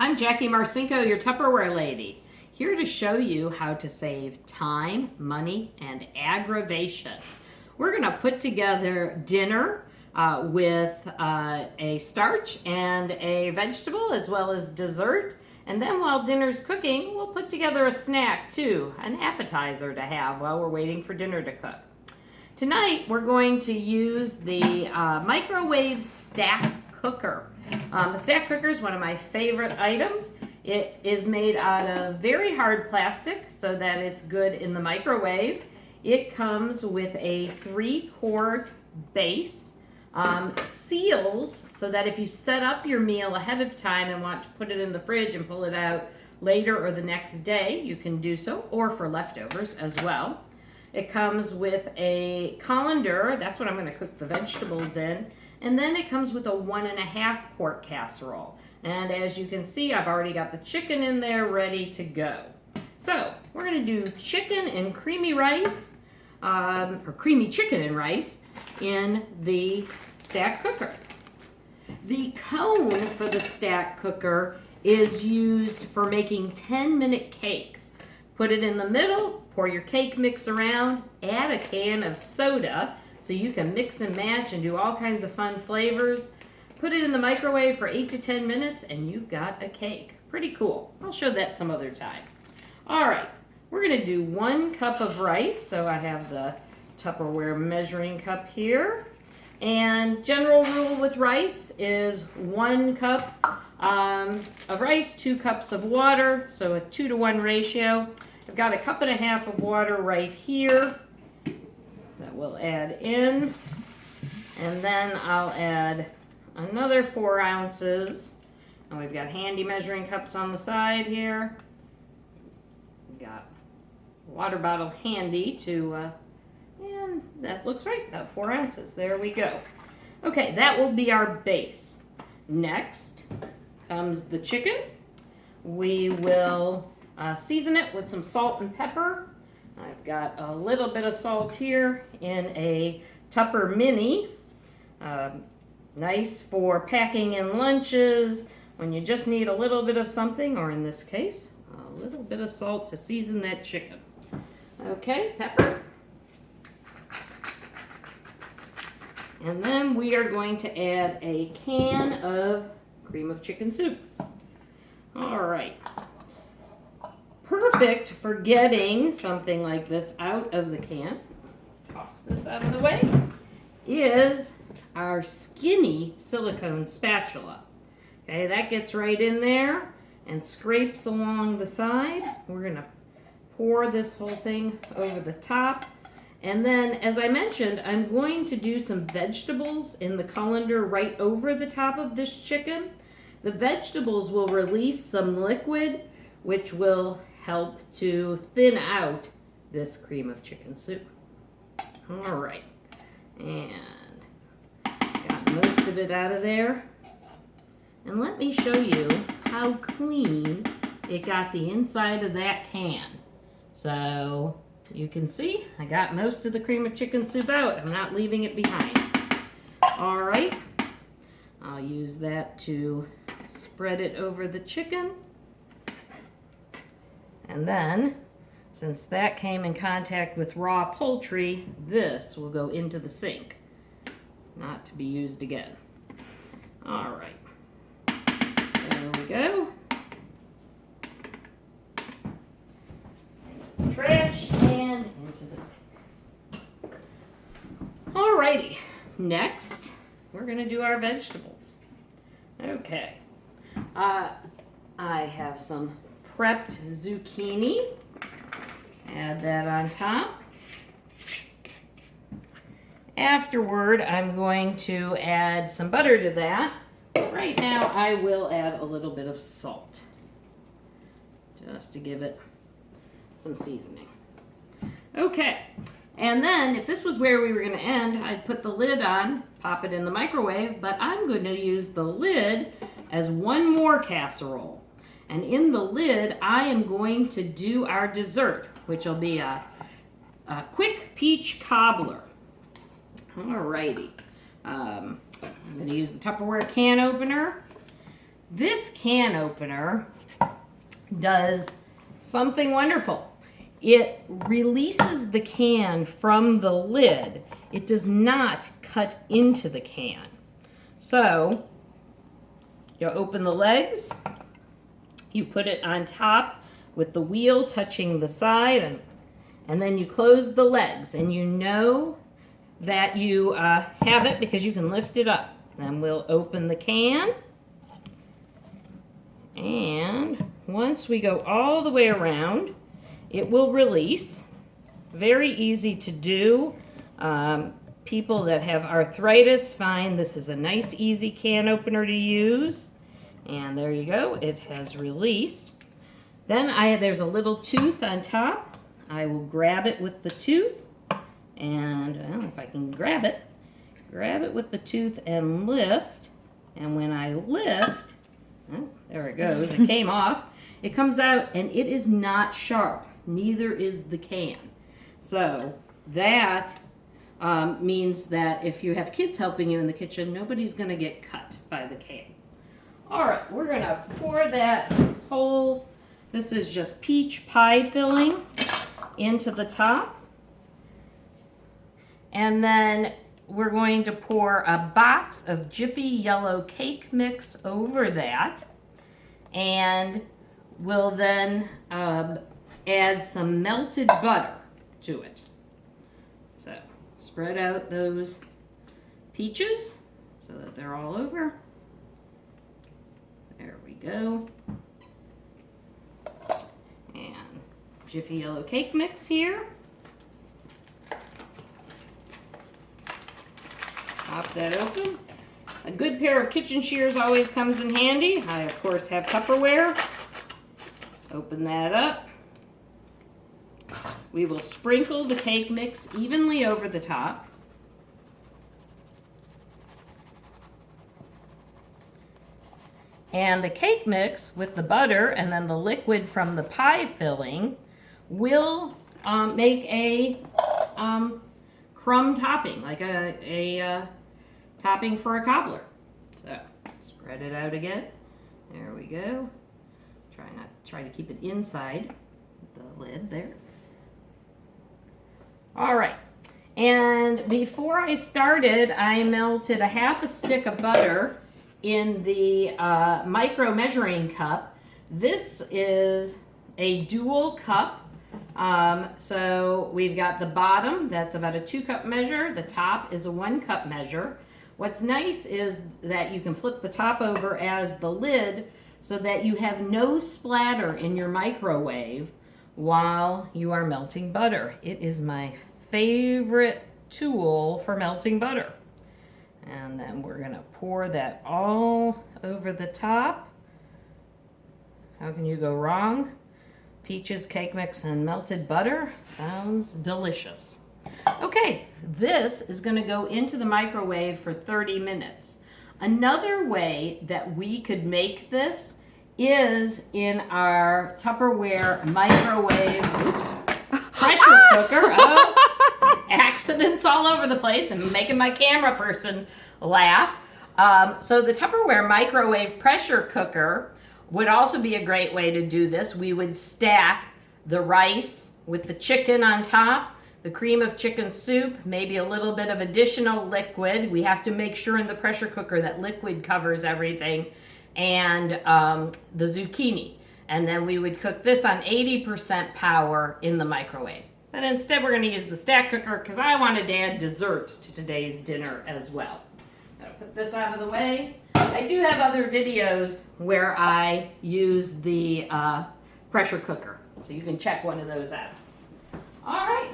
I'm Jackie Marcinko, your Tupperware lady, here to show you how to save time, money, and aggravation. We're going to put together dinner with a starch and a vegetable as well as dessert. And then while dinner's cooking, we'll put together a snack too, an appetizer to have while we're waiting for dinner to cook. Tonight we're going to use the microwave stack cooker. The stack cooker is one of my favorite items. It is made out of very hard plastic so that it's good in the microwave. It comes with a 3-quart base, seals so that if you set up your meal ahead of time and want to put it in the fridge and pull it out later or the next day, you can do so, or for leftovers as well. It comes with a colander, that's what I'm going to cook the vegetables in, and then it comes with a 1.5-quart casserole. And as you can see, I've already got the chicken in there ready to go. So we're going to do chicken and creamy rice, or creamy chicken and rice in the stack cooker. The cone for the stack cooker is used for making 10-minute cakes. Put it in the middle, pour your cake mix around, add a can of soda so you can mix and match and do all kinds of fun flavors. Put it in the microwave for 8 to 10 minutes and you've got a cake. Pretty cool. I'll show that some other time. All right, we're going to do 1 cup of rice. So I have the Tupperware measuring cup here. And general rule with rice is 1 cup of rice, 2 cups of water, so a 2-to-1 ratio. I've got 1.5 cups of water right here that we'll add in. And then I'll add another 4 ounces. And we've got handy measuring cups on the side here. We've got a water bottle handy to, and that looks right, about 4 ounces. There we go. Okay, that will be our base. Next comes the chicken. We will season it with some salt and pepper. I've got a little bit of salt here in a Tupper Mini. Nice for packing in lunches when you just need a little bit of something, or in this case, a little bit of salt to season that chicken. Okay, pepper. And then we are going to add a can of cream of chicken soup. All right. Perfect for getting something like this out of the can. Toss this out of the way. Is our skinny silicone spatula. Okay, that gets right in there and scrapes along the side. We're going to pour this whole thing over the top. And then, as I mentioned, I'm going to do some vegetables in the colander right over the top of this chicken. The vegetables will release some liquid, which will help to thin out this cream of chicken soup. All right, and got most of it out of there. And let me show you how clean it got the inside of that can. So you can see I got most of the cream of chicken soup out. I'm not leaving it behind. All right, I'll use that to spread it over the chicken. And then, since that came in contact with raw poultry, this will go into the sink, not to be used again. All right, there we go. Into the trash and into the sink. All righty, next we're going to do our vegetables. Okay, I have some prepped zucchini. Add that on top. Afterward, I'm going to add some butter to that. But right now, I will add a little bit of salt, just to give it some seasoning. Okay, and then if this was where we were going to end, I'd put the lid on, pop it in the microwave, but I'm going to use the lid as 1 more casserole. And in the lid, I am going to do our dessert, which will be a quick peach cobbler. Alrighty. I'm going to use the Tupperware can opener. This can opener does something wonderful. It releases the can from the lid. It does not cut into the can. So you open the legs, you put it on top with the wheel touching the side, and then you close the legs, and you know that you have it because you can lift it up. Then we'll open the can, and once we go all the way around, it will release. Very easy to do. People that have arthritis find this is a nice, easy can opener to use. And there you go, it has released. Then there's a little tooth on top. I will grab it with the tooth, and well, if I can grab it with the tooth and lift. And when I lift, oh, there it goes, it came off. It comes out, and it is not sharp. Neither is the can. So that means that if you have kids helping you in the kitchen, nobody's going to get cut by the can. All right, we're going to pour that whole, this is just peach pie filling, into the top. And then we're going to pour a box of Jiffy yellow cake mix over that. And we'll then add some melted butter to it. So spread out those peaches so that they're all over. There we go. And Jiffy yellow cake mix here. Pop that open. A good pair of kitchen shears always comes in handy. I, of course, have Tupperware. Open that up. We will sprinkle the cake mix evenly over the top. And the cake mix with the butter and then the liquid from the pie filling will make a crumb topping, like a topping for a cobbler. So spread it out again. There we go. Try to keep it inside the lid there. All right. And before I started, I melted a half a stick of butter in the micro measuring cup. This is a dual cup. So we've got the bottom, that's about a 2-cup measure. The top is a 1-cup measure. What's nice is that you can flip the top over as the lid so that you have no splatter in your microwave while you are melting butter. It is my favorite tool for melting butter. And then we're going to pour that all over the top. How can you go wrong? Peaches, cake mix, and melted butter. Sounds delicious. Okay, this is going to go into the microwave for 30 minutes. Another way that we could make this is in our Tupperware microwave, pressure cooker. Oh, accidents all over the place and making my camera person laugh. So the Tupperware microwave pressure cooker would also be a great way to do this. We would stack the rice with the chicken on top, the cream of chicken soup, maybe a little bit of additional liquid. We have to make sure in the pressure cooker that liquid covers everything, and the zucchini. And then we would cook this on 80% power in the microwave. But instead we're going to use the stack cooker because I wanted to add dessert to today's dinner as well. I'm going to put this out of the way. I do have other videos where I use the pressure cooker, so you can check one of those out. All right,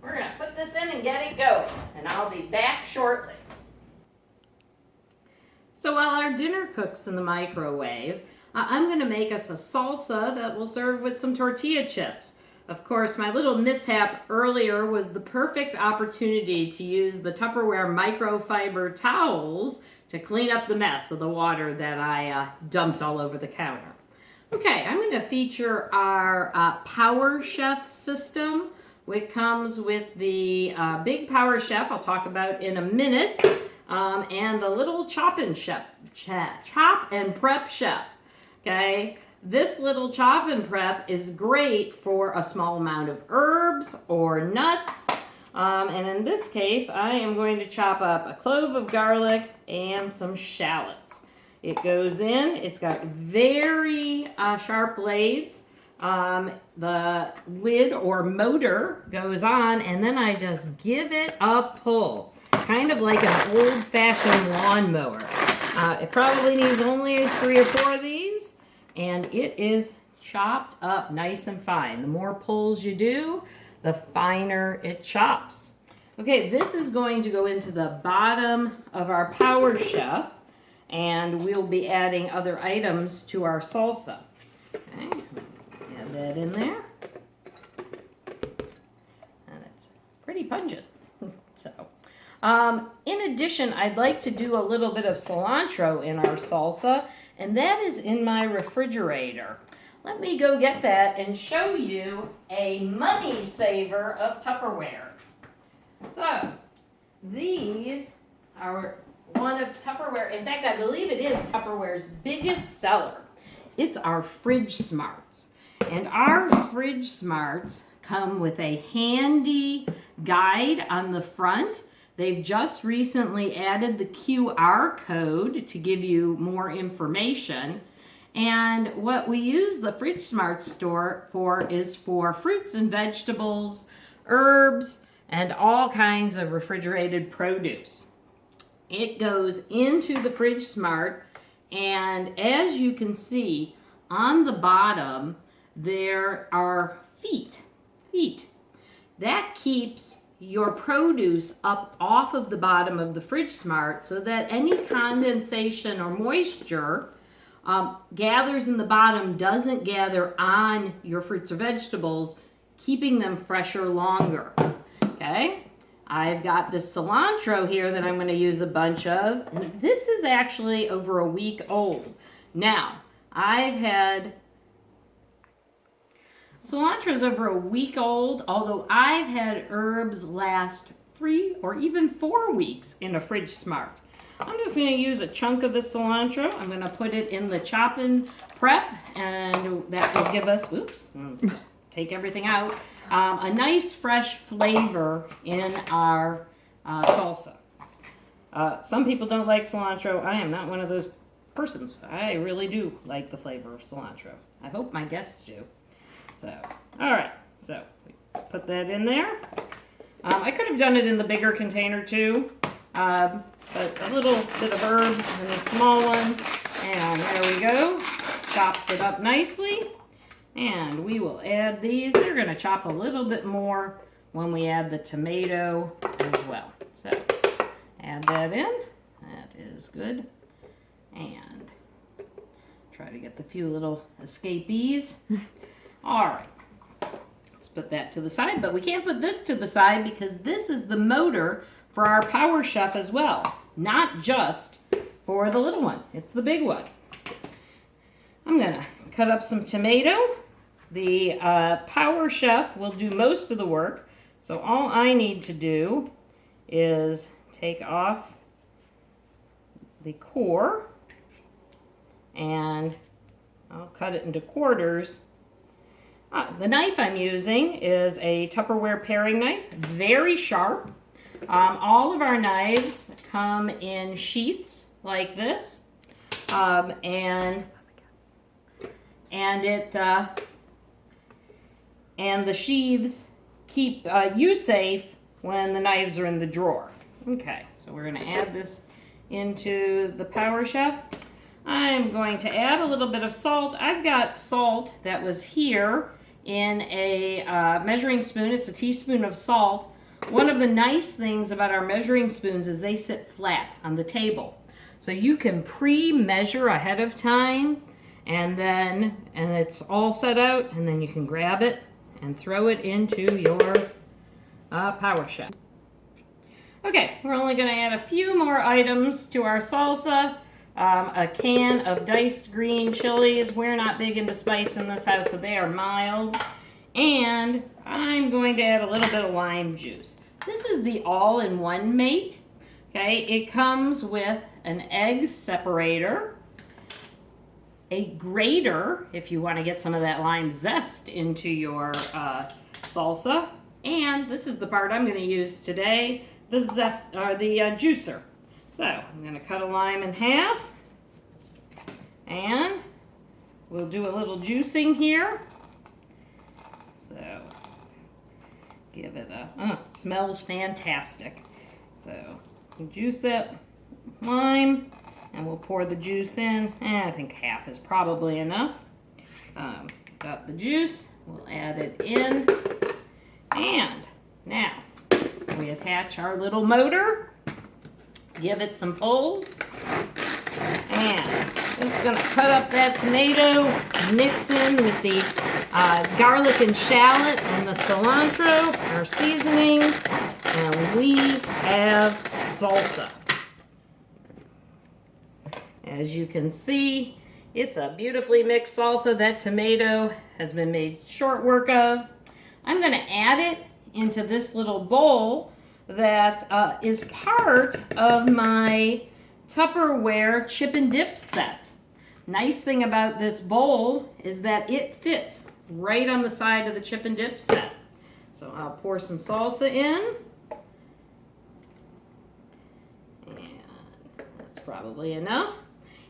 we're going to put this in and get it going, and I'll be back shortly. So while our dinner cooks in the microwave, I'm going to make us a salsa that we'll serve with some tortilla chips. Of course, my little mishap earlier was the perfect opportunity to use the Tupperware microfiber towels to clean up the mess of the water that I dumped all over the counter. Okay, I'm going to feature our Power Chef system, which comes with the Big Power Chef I'll talk about in a minute. and the little chop and prep chef. Okay, this little chop and prep is great for a small amount of herbs or nuts. And in this case, I am going to chop up a clove of garlic and some shallots. It goes in. It's got very sharp blades. The lid or motor goes on, and then I just give it a pull, kind of like an old-fashioned lawnmower. It probably needs only 3 or 4 of these, and it is chopped up nice and fine. The more pulls you do, the finer it chops. Okay, this is going to go into the bottom of our Power Chef, and we'll be adding other items to our salsa. Okay, add that in there. And it's pretty pungent. So, in addition, I'd like to do a little bit of cilantro in our salsa, and that is in my refrigerator. Let me go get that and show you a money saver of Tupperwares. So, these are one of Tupperware. In fact, I believe it is Tupperware's biggest seller. It's our Fridge Smarts. And our Fridge Smarts come with a handy guide on the front. They've just recently added the QR code to give you more information. And what we use the Fridge Smarts store for is for fruits and vegetables, herbs, and all kinds of refrigerated produce. It goes into the Fridge Smart, and as you can see on the bottom there are feet. That keeps your produce up off of the bottom of the Fridge Smart so that any condensation or moisture gathers in the bottom doesn't gather on your fruits or vegetables, keeping them fresher longer. Okay, I've got this cilantro here that I'm going to use a bunch of. And this is actually over a week old. Now, cilantro's over a week old, although I've had herbs last 3 or even 4 weeks in a Fridge Smart. I'm just going to use a chunk of the cilantro. I'm going to put it in the chop and prep, and that will give us, just take everything out, a nice fresh flavor in our salsa. Some people don't like cilantro. I am not one of those persons. I really do like the flavor of cilantro. I hope my guests do. So, all right. So, we put that in there. I could have done it in the bigger container too. But a little bit of herbs in a small one, and there we go. Chops it up nicely, and we will add these. They're going to chop a little bit more when we add the tomato as well. So add that in. That is good. And try to get the few little escapees. All right. Let's put that to the side, but we can't put this to the side because this is the motor for our Power Chef as well, not just for the little one. It's the big one. I'm going to cut up some tomato. The Power Chef will do most of the work, so all I need to do is take off the core, and I'll cut it into quarters. The knife I'm using is a Tupperware paring knife, very sharp. All of our knives come in sheaths like this, and the sheaths keep you safe when the knives are in the drawer. Okay, so we're going to add this into the Power Chef. I'm going to add a little bit of salt. I've got salt that was here in a measuring spoon. It's a teaspoon of salt. One of the nice things about our measuring spoons is they sit flat on the table. So you can pre-measure ahead of time, and it's all set out, and then you can grab it and throw it into your Power Chef. Okay, we're only going to add a few more items to our salsa. A can of diced green chilies. We're not big into spice in this house, so they are mild. And I'm going to add a little bit of lime juice. This is the all-in-one mate, Okay, it comes with an egg separator, a grater if you want to get some of that lime zest into your salsa, and this is the part I'm going to use today, the juicer. So I'm going to cut a lime in half, and we'll do a little juicing here. So give it it smells fantastic. So juice that lime, and we'll pour the juice in. I think half is probably enough. Got the juice, we'll add it in, and now we attach our little motor, give it some pulls, and it's going to cut up that tomato, mix in with the garlic and shallot and the cilantro, our seasonings, and we have salsa. As you can see, it's a beautifully mixed salsa. That tomato has been made short work of. I'm going to add it into this little bowl that is part of my Tupperware chip and dip set. Nice thing about this bowl is that it fits right on the side of the chip and dip set. So I'll pour some salsa in. And that's probably enough.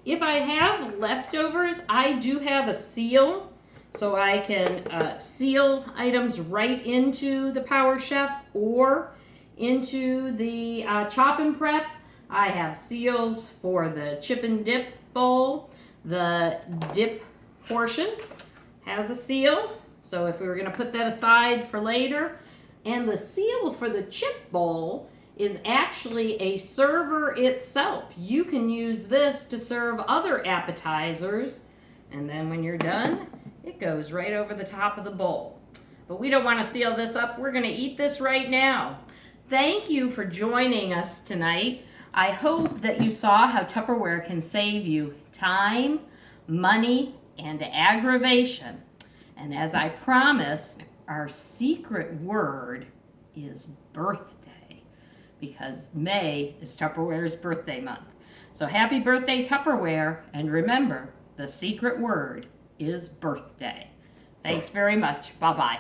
If I have leftovers, I do have a seal, so I can seal items right into the Power Chef or into the Chop and Prep. I have seals for the chip and dip bowl. The dip portion has a seal, so if we were going to put that aside for later. And the seal for the chip bowl is actually a server itself. You can use this to serve other appetizers, and then when you're done, it goes right over the top of the bowl. But we don't want to seal this up. We're going to eat this right now. Thank you for joining us tonight. I hope that you saw how Tupperware can save you time, money, and aggravation. And as I promised, our secret word is birthday, because May is Tupperware's birthday month. So happy birthday, Tupperware, and remember, the secret word is birthday. Thanks very much. Bye-bye.